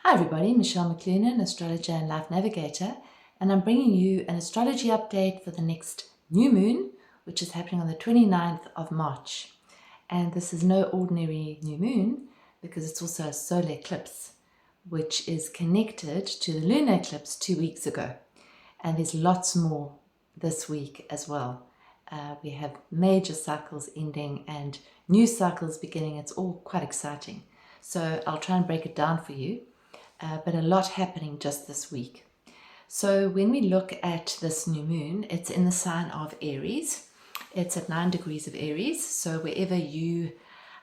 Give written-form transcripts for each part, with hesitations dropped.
Hi everybody, Michelle McLuhan, astrologer and life navigator, and I'm bringing you an astrology update for the next new moon, which is happening on the 29th of March. And this is no ordinary new moon because it's also a solar eclipse, which is connected to the lunar eclipse 2 weeks ago. And there's lots more this week as well. We have major cycles ending and new cycles beginning. It's all quite exciting. So I'll try and break it down for you. But a lot happening just this week. So when we look at this new moon, it's in the sign of Aries. It's at 9 degrees of Aries. So wherever you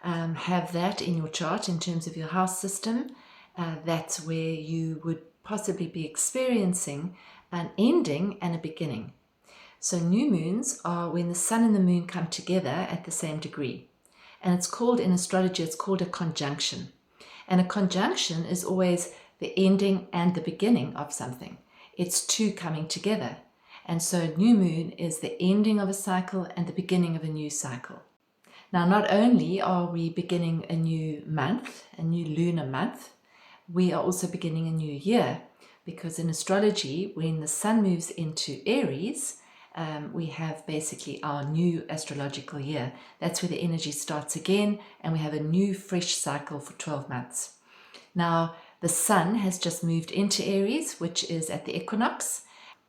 have that in your chart in terms of your house system, that's where you would possibly be experiencing an ending and a beginning. So new moons are when the sun and the moon come together at the same degree. And it's called, in astrology, it's called a conjunction. And a conjunction is always the ending and the beginning of something. It's two coming together. And so new moon is the ending of a cycle and the beginning of a new cycle. Now, not only are we beginning a new month, a new lunar month, we are also beginning a new year, because in astrology, when the sun moves into Aries, we have basically our new astrological year. That's where the energy starts again, and we have a new fresh cycle for 12 months. Now, the sun has just moved into Aries, which is at the equinox,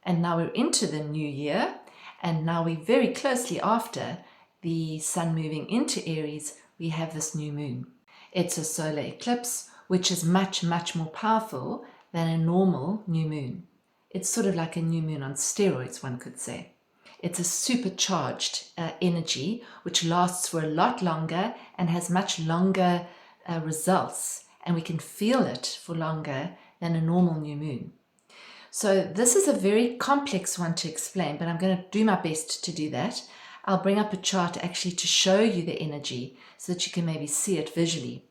and now we're into the new year, and now we're very closely after the sun moving into Aries, we have this new moon. It's a solar eclipse, which is much, much more powerful than a normal new moon. It's sort of like a new moon on steroids, one could say. It's a supercharged energy, which lasts for a lot longer and has much longer results. And we can feel it for longer than a normal new moon. So this is a very complex one to explain, but I'm going to do my best to do that. I'll bring up a chart actually to show you the energy so that you can maybe see it visually.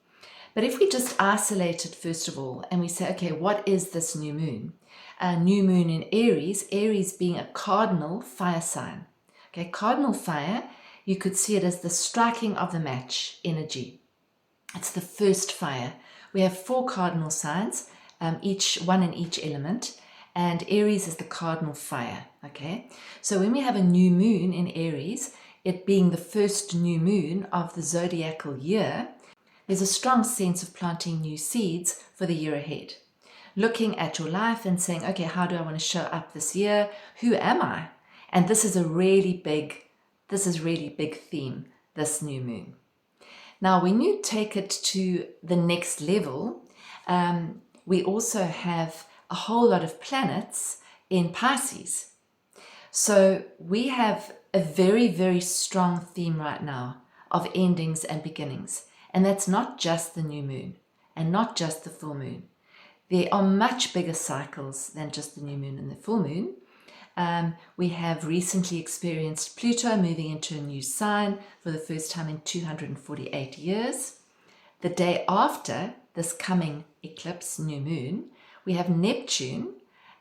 But if we just isolate it first of all, and we say, okay, what is this new moon? A new moon in Aries, Aries being a cardinal fire sign. Okay, cardinal fire, you could see it as the striking of the match energy. It's the first fire. We have 4 cardinal signs, each one in each element, and Aries is the cardinal fire, okay? So when we have a new moon in Aries, it being the first new moon of the zodiacal year, there's a strong sense of planting new seeds for the year ahead. Looking at your life and saying, okay, how do I want to show up this year? Who am I? And this is really big theme, this new moon. Now, when you take it to the next level, we also have a whole lot of planets in Pisces. So we have a very, very strong theme right now of endings and beginnings. And that's not just the new moon and not just the full moon. There are much bigger cycles than just the new moon and the full moon. We have recently experienced Pluto moving into a new sign for the first time in 248 years. The day after this coming eclipse, new moon, we have Neptune,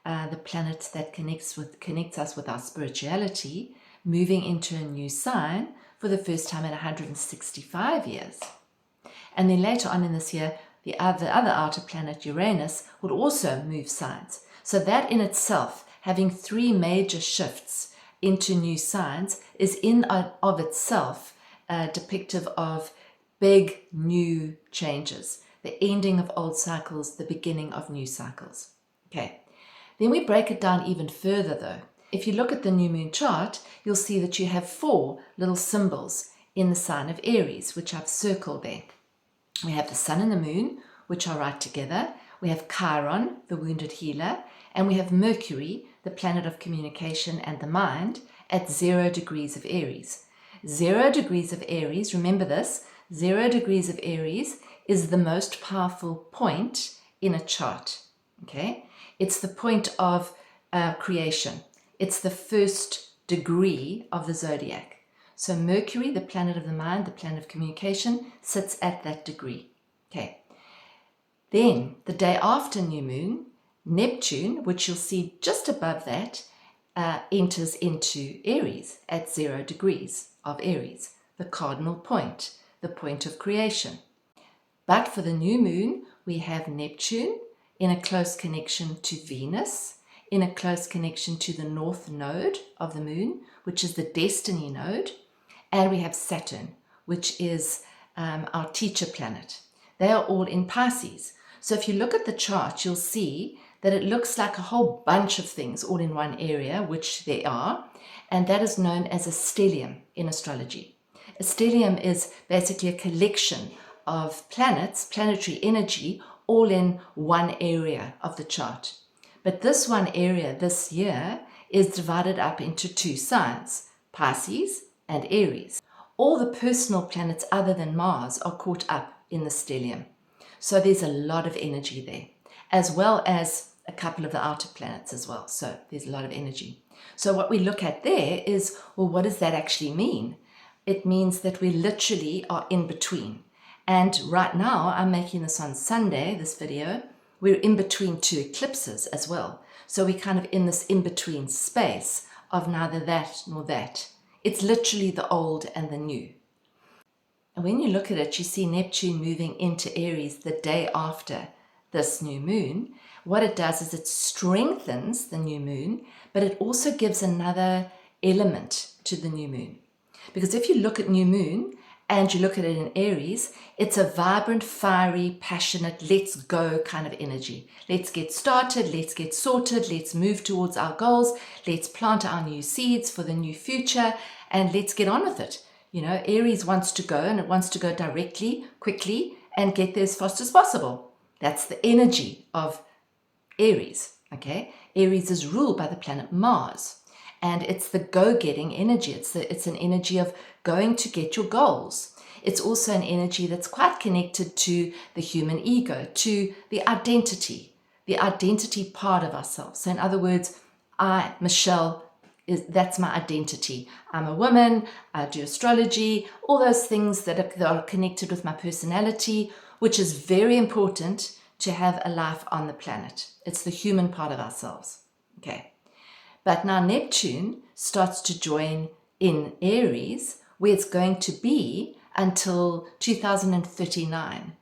the planet that connects us with our spirituality, moving into a new sign for the first time in 165 years. And then later on in this year, the other outer planet, Uranus, would also move signs. So that in itself, having 3 major shifts into new signs, is in and of itself depictive of big new changes, the ending of old cycles, the beginning of new cycles. Okay, then we break it down even further though. If you look at the new moon chart, you'll see that you have 4 little symbols in the sign of Aries, which I've circled there. We have the sun and the moon, which are right together. We have Chiron, the wounded healer, and we have Mercury, the planet of communication and the mind, at 0 degrees of Aries. 0 degrees of Aries, remember this, 0 degrees of Aries is the most powerful point in a chart, okay? It's the point of creation. It's the first degree of the zodiac. So Mercury, the planet of the mind, the planet of communication, sits at that degree. Okay. Then, the day after new moon, Neptune, which you'll see just above that, enters into Aries at 0 degrees of Aries, the cardinal point, the point of creation. But for the new moon, we have Neptune in a close connection to Venus, in a close connection to the north node of the moon, which is the destiny node, and we have Saturn, which is our teacher planet. They are all in Pisces. So if you look at the chart, you'll see that it looks like a whole bunch of things all in one area, which they are, and that is known as a stellium in astrology. A stellium is basically a collection of planets, planetary energy, all in one area of the chart. But this one area this year is divided up into two signs, Pisces and Aries. All the personal planets other than Mars are caught up in the stellium. So there's a lot of energy there, as well as a couple of the outer planets as well. So there's a lot of energy. So what we look at there is, well, what does that actually mean? It means that we literally are in between. And right now, I'm making this on Sunday, this video, we're in between two eclipses as well. So we're kind of in this in-between space of neither that nor that. It's literally the old and the new. And when you look at it, you see Neptune moving into Aries the day after this new moon. What it does is it strengthens the new moon, but it also gives another element to the new moon. Because if you look at new moon and you look at it in Aries, it's a vibrant, fiery, passionate, let's go kind of energy. Let's get started, let's get sorted, let's move towards our goals, let's plant our new seeds for the new future, and let's get on with it. You know, Aries wants to go, and it wants to go directly, quickly, and get there as fast as possible. That's the energy of Aries, okay? Aries is ruled by the planet Mars, and it's the go-getting energy. It's an energy of going to get your goals. It's also an energy that's quite connected to the human ego, to the identity part of ourselves. So in other words, I, Michelle, that's my identity. I'm a woman, I do astrology, all those things that are connected with my personality, which is very important to have a life on the planet. It's the human part of ourselves. Okay. But now Neptune starts to join in Aries, where it's going to be until 2039.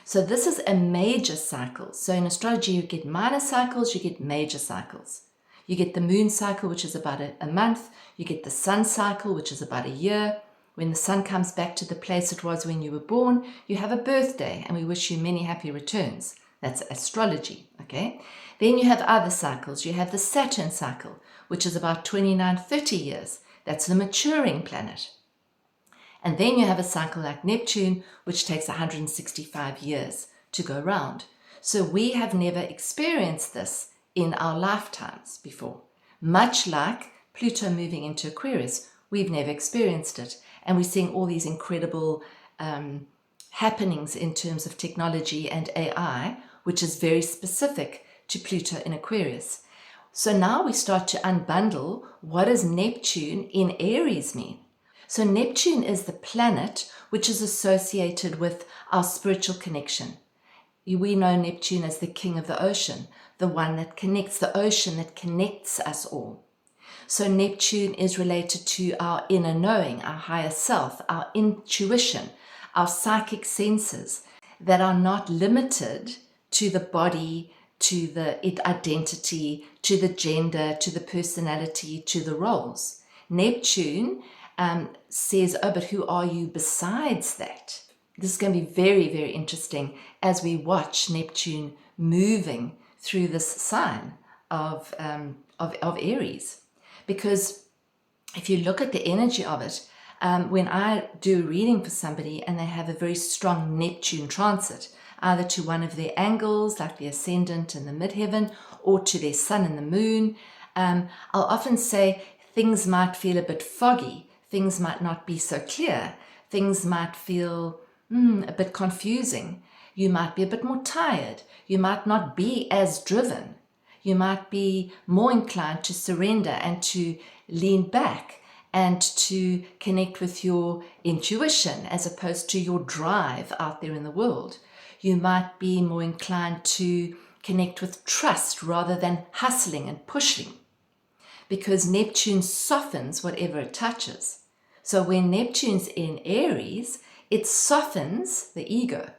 So this is a major cycle. So in astrology, you get minor cycles, you get major cycles. You get the moon cycle, which is about a month. You get the sun cycle, which is about a year. When the sun comes back to the place it was when you were born, you have a birthday, and we wish you many happy returns. That's astrology, okay? Then you have other cycles. You have the Saturn cycle, which is about 29, 30 years. That's the maturing planet. And then you have a cycle like Neptune, which takes 165 years to go round. So we have never experienced this in our lifetimes before. Much like Pluto moving into Aquarius, we've never experienced it. And we're seeing all these incredible happenings in terms of technology and AI, which is very specific to Pluto in Aquarius. So now we start to unbundle, what does Neptune in Aries mean? So Neptune is the planet which is associated with our spiritual connection. We know Neptune as the king of the ocean, the one that connects, the ocean that connects us all. So Neptune is related to our inner knowing, our higher self, our intuition, our psychic senses that are not limited to the body, to the identity, to the gender, to the personality, to the roles. Neptune says, oh, but who are you besides that? This is going to be very, very interesting as we watch Neptune moving through this sign of Aries. Because if you look at the energy of it, when I do a reading for somebody and they have a very strong Neptune transit, either to one of their angles, like the ascendant and the midheaven, or to their sun and the moon, I'll often say things might feel a bit foggy, things might not be so clear, things might feel a bit confusing. You might be a bit more tired. You might not be as driven. You might be more inclined to surrender and to lean back and to connect with your intuition as opposed to your drive out there in the world. You might be more inclined to connect with trust rather than hustling and pushing, because Neptune softens whatever it touches. So when Neptune's in Aries, it softens the ego.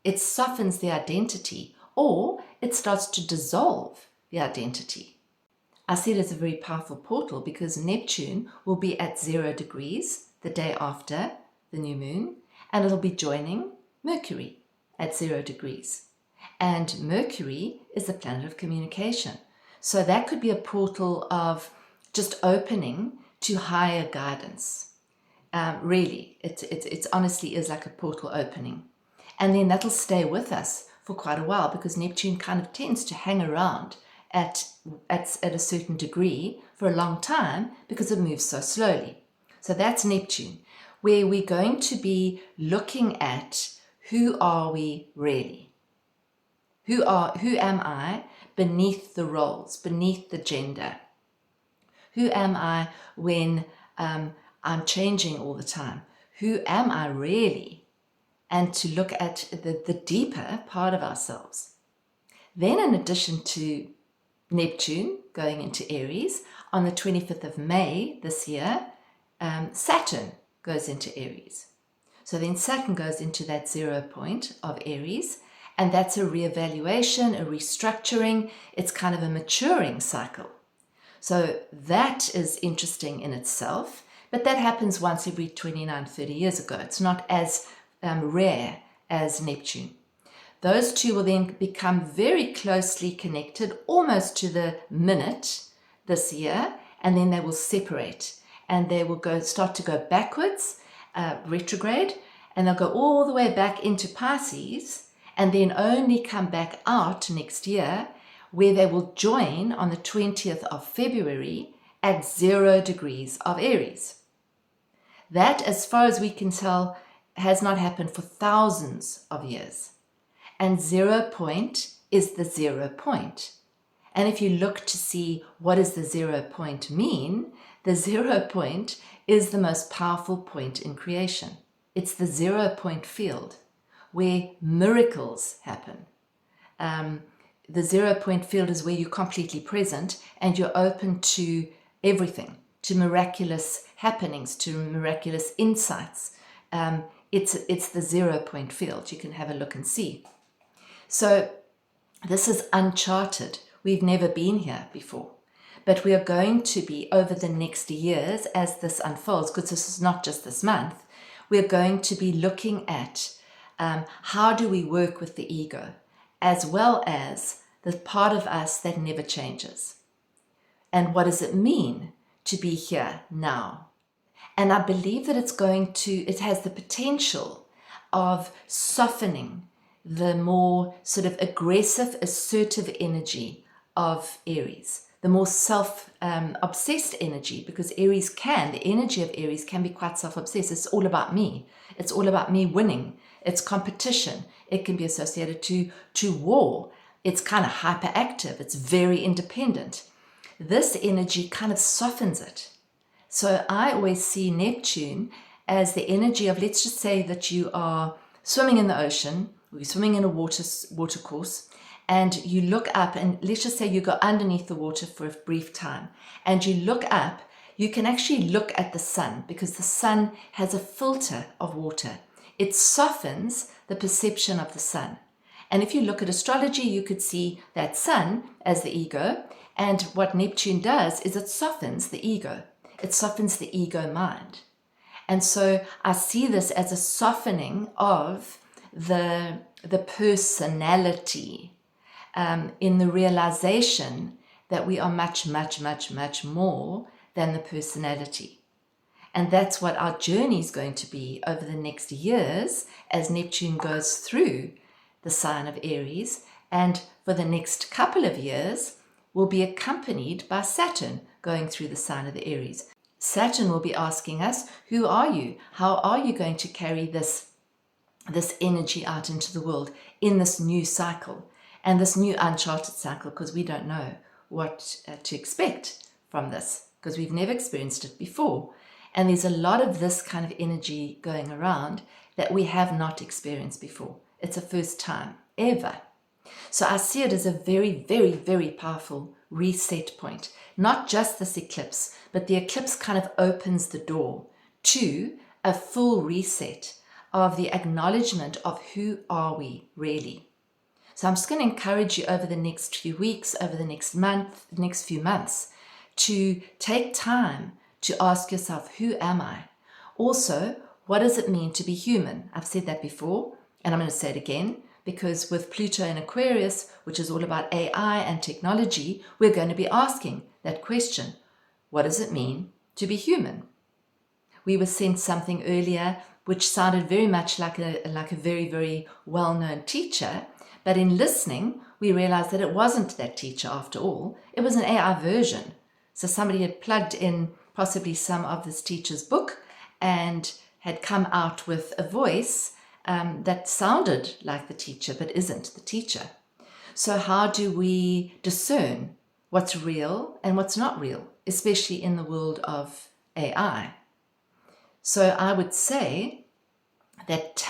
It softens the identity, or it starts to dissolve the identity. I see it as a very powerful portal because Neptune will be at 0 degrees the day after the new moon, and it'll be joining Mercury at 0 degrees. And Mercury is the planet of communication. So that could be a portal of just opening to higher guidance. Really, it honestly is like a portal opening. And then that'll stay with us for quite a while because Neptune kind of tends to hang around at a certain degree for a long time because it moves so slowly. So that's Neptune, where we're going to be looking at who are we really? Who am I beneath the roles, beneath the gender? Who am I when I'm changing all the time? Who am I really? And to look at the deeper part of ourselves. Then in addition to Neptune going into Aries, on the 25th of May this year, Saturn goes into Aries. So then Saturn goes into that 0 point of Aries, and that's a reevaluation, a restructuring. It's kind of a maturing cycle. So that is interesting in itself, but that happens once every 29, 30 years ago. It's not as rare as Neptune. Those two will then become very closely connected, almost to the minute this year, and then they will separate, and they will start to go backwards, retrograde, and they'll go all the way back into Pisces, and then only come back out next year, where they will join on the 20th of February at 0 degrees of Aries. That, as far as we can tell, has not happened for thousands of years. And 0 point is the 0 point. And if you look to see what does the 0 point mean, the 0 point is the most powerful point in creation. It's the 0 point field where miracles happen. The 0 point field is where you're completely present and you're open to everything, to miraculous happenings, to miraculous insights. It's the 0 point field. You can have a look and see. So this is uncharted. We've never been here before. But we are going to be, over the next years, as this unfolds, because this is not just this month, we're going to be looking at how do we work with the ego, as well as the part of us that never changes. And what does it mean to be here now? And I believe that it has the potential of softening the more sort of aggressive, assertive energy of Aries, the more self-obsessed energy, because the energy of Aries can be quite self-obsessed. It's all about me. It's all about me winning. It's competition. It can be associated to war. It's kind of hyperactive. It's very independent. This energy kind of softens it. So I always see Neptune as the energy of, let's just say that you are swimming in the ocean, or you're swimming in a water course, and you look up, and let's just say you go underneath the water for a brief time, and you look up, you can actually look at the sun, because the sun has a filter of water. It softens the perception of the sun. And if you look at astrology, you could see that sun as the ego, and what Neptune does is it softens the ego. It softens the ego mind. And so I see this as a softening of the personality, in the realization that we are much, much, much, much more than the personality. And that's what our journey is going to be over the next years as Neptune goes through the sign of Aries. And for the next couple of years, will be accompanied by Saturn going through the sign of the Aries. Saturn will be asking us, who are you? How are you going to carry this energy out into the world in this new cycle and this new uncharted cycle, because we don't know what to expect from this, because we've never experienced it before. And there's a lot of this kind of energy going around that we have not experienced before. It's a first time ever. So I see it as a very, very, very powerful reset point. Not just this eclipse, but the eclipse kind of opens the door to a full reset of the acknowledgement of who are we really. So I'm just going to encourage you over the next few weeks, over the next month, the next few months, to take time to ask yourself, who am I? Also, what does it mean to be human? I've said that before, and I'm going to say it again, because with Pluto in Aquarius, which is all about AI and technology, we're going to be asking that question. What does it mean to be human? We were sent something earlier which sounded very much like a very, very well-known teacher, but in listening, we realized that it wasn't that teacher after all. It was an AI version. So somebody had plugged in possibly some of this teacher's book and had come out with a voice that sounded like the teacher, but isn't the teacher. So how do we discern what's real and what's not real, especially in the world of AI? So I would say that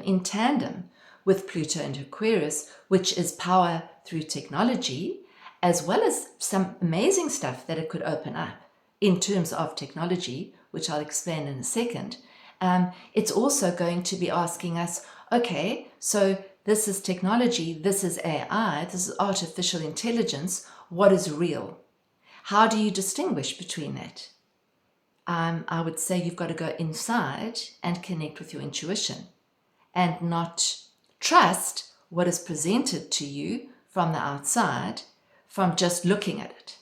in tandem with Pluto and Aquarius, which is power through technology, as well as some amazing stuff that it could open up in terms of technology, which I'll explain in a second, it's also going to be asking us, okay, so this is technology, this is AI, this is artificial intelligence, what is real? How do you distinguish between that? I would say you've got to go inside and connect with your intuition and not trust what is presented to you from the outside, from just looking at it.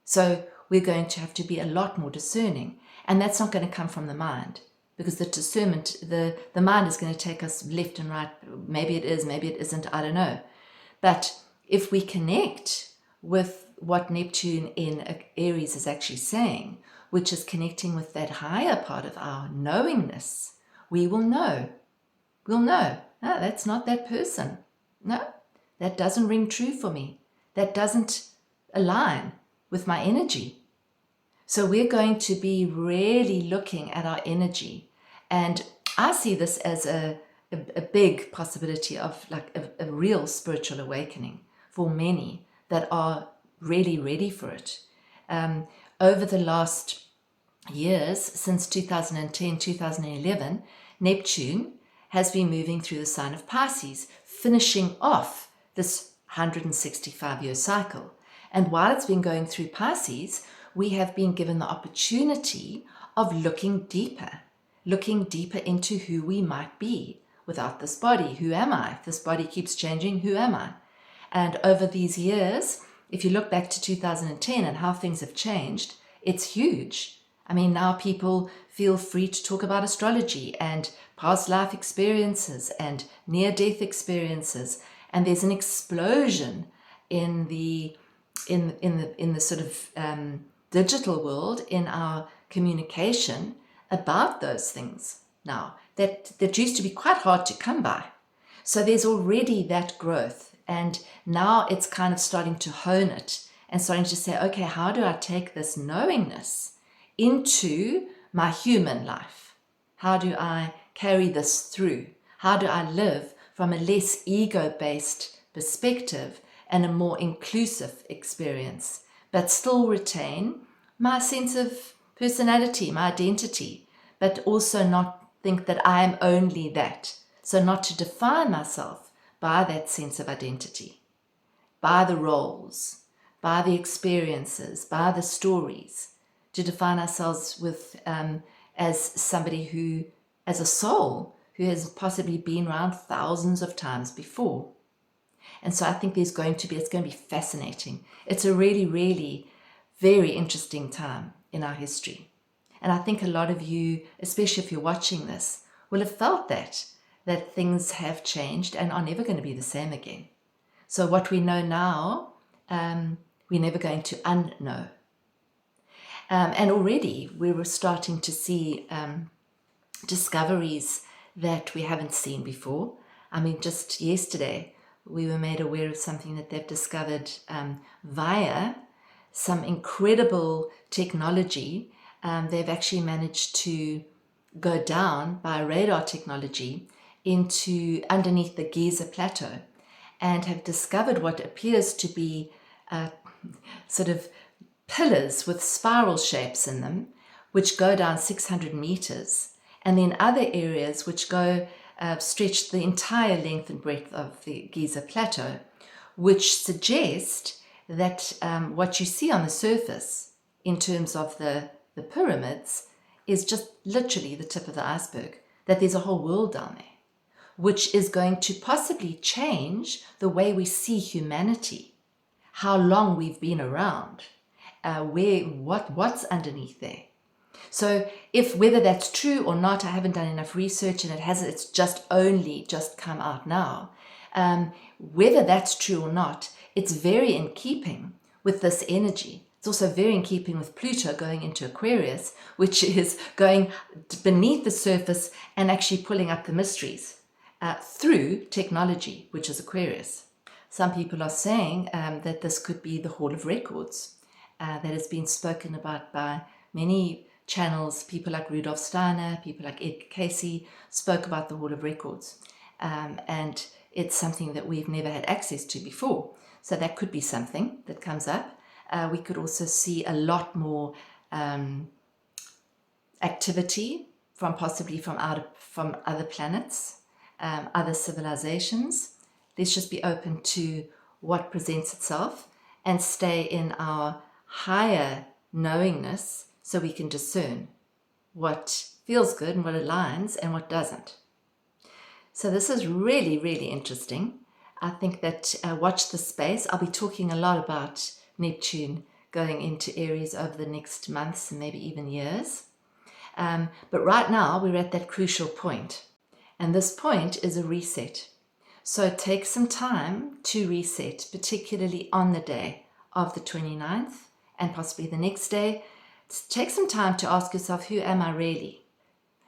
So we're going to have to be a lot more discerning, and that's not going to come from the mind, because the discernment, the mind is going to take us left and right. Maybe it is, maybe it isn't, I don't know. But if we connect with what Neptune in Aries is actually saying, which is connecting with that higher part of our knowingness, we will know. We'll know, no, that's not that person. No, that doesn't ring true for me. That doesn't align with my energy. So we're going to be really looking at our energy. And I see this as a big possibility of like a real spiritual awakening for many that are really ready for it. Over the last years, since 2010, 2011, Neptune has been moving through the sign of Pisces, finishing off this 165-year cycle. And while it's been going through Pisces, we have been given the opportunity of looking deeper into who we might be without this body. Who am I? If this body keeps changing, who am I? And over these years, if you look back to 2010 and how things have changed, it's huge. I mean, now people feel free to talk about astrology and past life experiences and near-death experiences, and there's an explosion in the sort of digital world, in our communication about those things now that used to be quite hard to come by. So there's already that growth, and now it's kind of starting to hone it and starting to say, okay, how do I take this knowingness into my human life? How do I carry this through? How do I live from a less ego-based perspective and a more inclusive experience, but still retain my sense of personality, my identity, but also not think that I am only that. So not to define myself by that sense of identity, by the roles, by the experiences, by the stories, to define ourselves with as somebody who, as a soul, who has possibly been around thousands of times before. And so I think it's going to be fascinating. It's a really, really very interesting time in our history. And I think a lot of you, especially if you're watching this, will have felt that things have changed and are never going to be the same again. So what we know now, we're never going to unknow. And already we were starting to see discoveries that we haven't seen before. I mean, just yesterday, we were made aware of something that they've discovered via some incredible technology. They've actually managed to go down by radar technology into underneath the Giza Plateau and have discovered what appears to be sort of pillars with spiral shapes in them, which go down 600 meters, and then other areas which go stretched the entire length and breadth of the Giza Plateau, which suggest that what you see on the surface in terms of the pyramids is just literally the tip of the iceberg, that there's a whole world down there, which is going to possibly change the way we see humanity, how long we've been around, what's underneath there. So whether that's true or not, I haven't done enough research, and it's just come out now. Whether that's true or not, it's very in keeping with this energy. It's also very in keeping with Pluto going into Aquarius, which is going beneath the surface and actually pulling up the mysteries through technology, which is Aquarius. Some people are saying that this could be the Hall of Records that has been spoken about by many channels. People like Rudolf Steiner, people like Ed Casey spoke about the Hall of Records. And it's something that we've never had access to before. So that could be something that comes up. We could also see a lot more activity possibly from other planets, other civilizations. Let's just be open to what presents itself and stay in our higher knowingness so we can discern what feels good and what aligns and what doesn't. So this is really, really interesting. I think that watch the space. I'll be talking a lot about Neptune going into Aries over the next months and maybe even years. But right now we're at that crucial point. And this point is a reset. So take some time to reset, particularly on the day of the 29th and possibly the next day. Take some time to ask yourself, who am I really?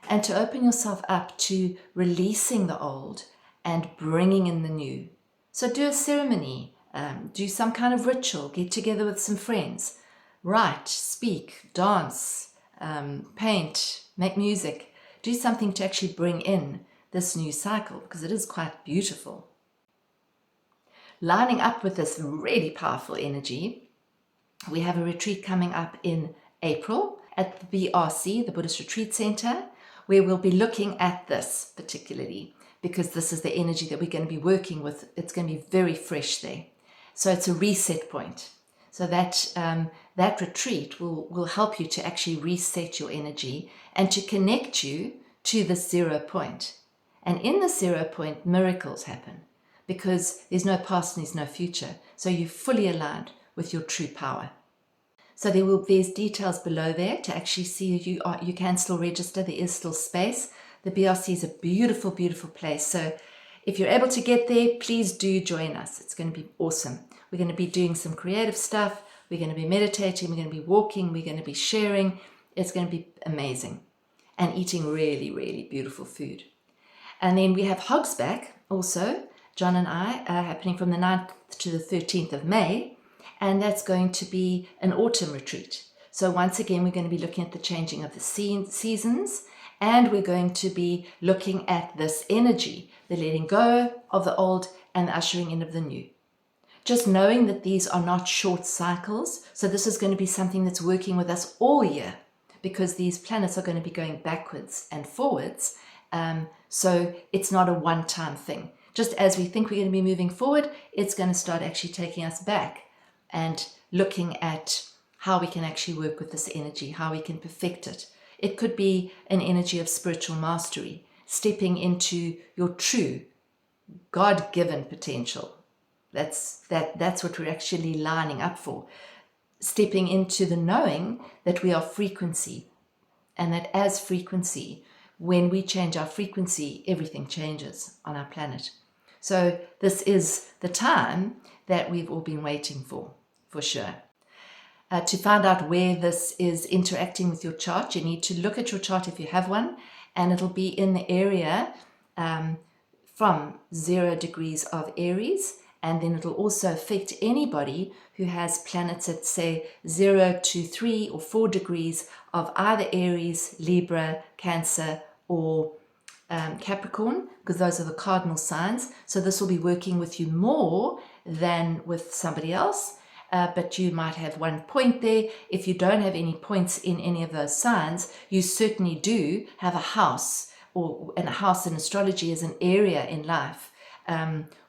And to open yourself up to releasing the old and bringing in the new. So do a ceremony, do some kind of ritual, get together with some friends, write, speak, dance, paint, make music. Do something to actually bring in this new cycle, because it is quite beautiful. Lining up with this really powerful energy, we have a retreat coming up in April at the BRC, the Buddhist Retreat Center, where we'll be looking at this particularly, because this is the energy that we're going to be working with. It's going to be very fresh there. So it's a reset point. So that retreat will help you to actually reset your energy and to connect you to the 0 point. And in the 0 point, miracles happen, because there's no past and there's no future. So you're fully aligned with your true power. So there's details below there to actually see you can still register. There is still space. The BRC is a beautiful, beautiful place. So if you're able to get there, please do join us. It's going to be awesome. We're going to be doing some creative stuff. We're going to be meditating. We're going to be walking. We're going to be sharing. It's going to be amazing. And eating really, really beautiful food. And then we have Hogsback also, John and I, happening from the 9th to the 13th of May. And that's going to be an autumn retreat. So once again, we're going to be looking at the changing of the seasons, and we're going to be looking at this energy, the letting go of the old and the ushering in of the new. Just knowing that these are not short cycles. So this is going to be something that's working with us all year, because these planets are going to be going backwards and forwards. So it's not a one-time thing. Just as we think we're going to be moving forward, it's going to start actually taking us back and looking at how we can actually work with this energy, how we can perfect it. It could be an energy of spiritual mastery, stepping into your true God-given potential. That's what we're actually lining up for. Stepping into the knowing that we are frequency, and that as frequency, when we change our frequency, everything changes on our planet. So this is the time that we've all been waiting for sure. To find out where this is interacting with your chart, you need to look at your chart if you have one, and it'll be in the area from 0 degrees of Aries, and then it'll also affect anybody who has planets at, say, 0 to 3 or 4 degrees of either Aries, Libra, Cancer, or Capricorn, because those are the cardinal signs. So this will be working with you more than with somebody else. But you might have one point there. If you don't have any points in any of those signs, you certainly do have a house and a house in astrology is an area in life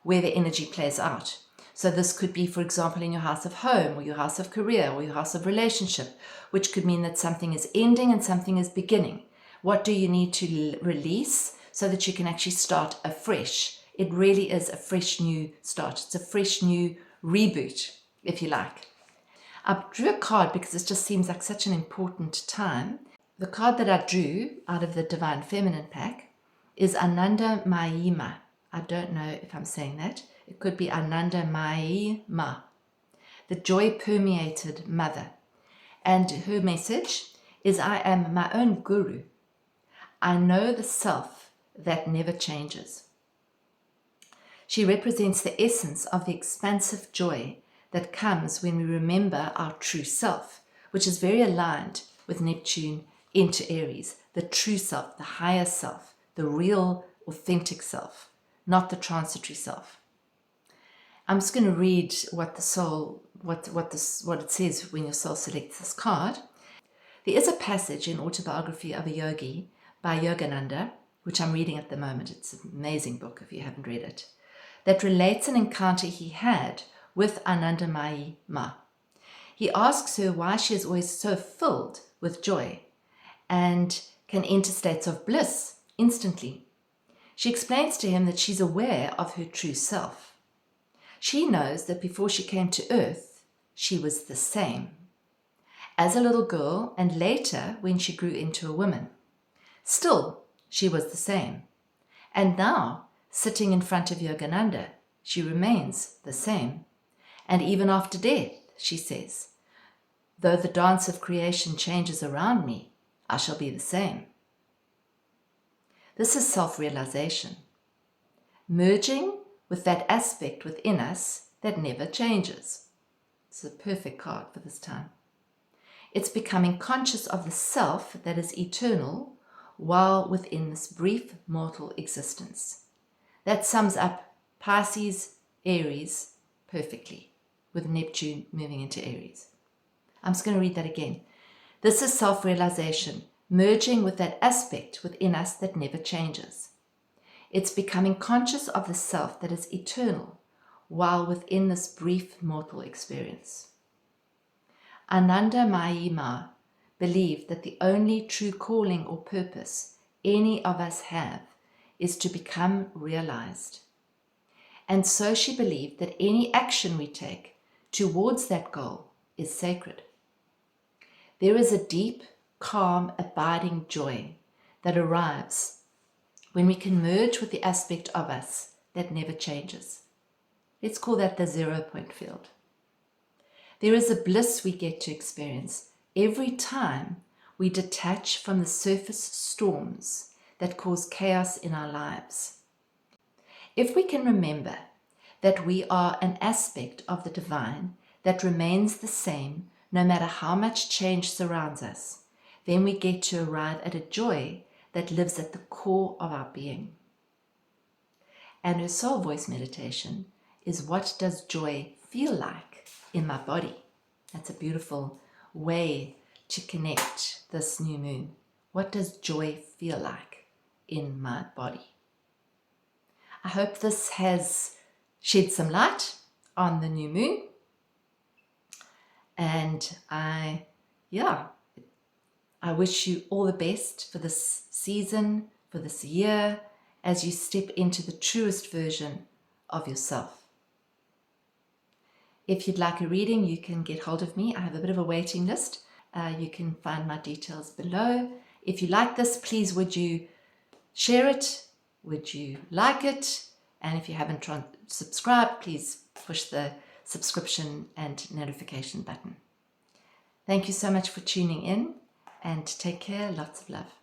where the energy plays out. So this could be, for example, in your house of home or your house of career or your house of relationship, which could mean that something is ending and something is beginning. What do you need to release so that you can actually start afresh? It really is a fresh new start. It's a fresh new reboot, if you like. I drew a card because it just seems like such an important time. The card that I drew out of the Divine Feminine pack is Ananda Mayima. I don't know if I'm saying that. It could be Ananda Mayima, the joy-permeated mother. And her message is, I am my own guru. I know the self that never changes. She represents the essence of the expansive joy that comes when we remember our true self, which is very aligned with Neptune into Aries, the true self, the higher self, the real authentic self, not the transitory self. I'm just going to read what the soul, what it says when your soul selects this card. There is a passage in Autobiography of a Yogi by Yogananda, which I'm reading at the moment. It's an amazing book if you haven't read it, that relates an encounter he had with Anandamayi Ma. He asks her why she is always so filled with joy and can enter states of bliss instantly. She explains to him that she's aware of her true self. She knows that before she came to earth, she was the same as a little girl and later when she grew into a woman. Still, she was the same. And now, sitting in front of Yogananda, she remains the same. And even after death, she says, though the dance of creation changes around me, I shall be the same. This is self-realization, merging with that aspect within us that never changes. It's a perfect card for this time. It's becoming conscious of the self that is eternal while within this brief mortal existence. That sums up Pisces, Aries perfectly, with Neptune moving into Aries. I'm just going to read that again. This is self-realization, merging with that aspect within us that never changes. It's becoming conscious of the self that is eternal while within this brief mortal experience. Ananda Mayi Ma believed that the only true calling or purpose any of us have is to become realized. And so she believed that any action we take towards that goal is sacred. There is a deep, calm, abiding joy that arrives when we can merge with the aspect of us that never changes. Let's call that the 0 point field. There is a bliss we get to experience every time we detach from the surface storms that cause chaos in our lives. If we can remember that we are an aspect of the divine that remains the same no matter how much change surrounds us, then we get to arrive at a joy that lives at the core of our being. And her soul voice meditation is, what does joy feel like in my body? That's a beautiful way to connect this new moon. What does joy feel like in my body? I hope this has shed some light on the new moon. And I wish you all the best for this season, for this year, as you step into the truest version of yourself. If you'd like a reading, you can get hold of me. I have a bit of a waiting list. You can find my details below. If you like this, please would you share it? Would you like it? And if you haven't subscribed, please push the subscription and notification button. Thank you so much for tuning in, and take care. Lots of love.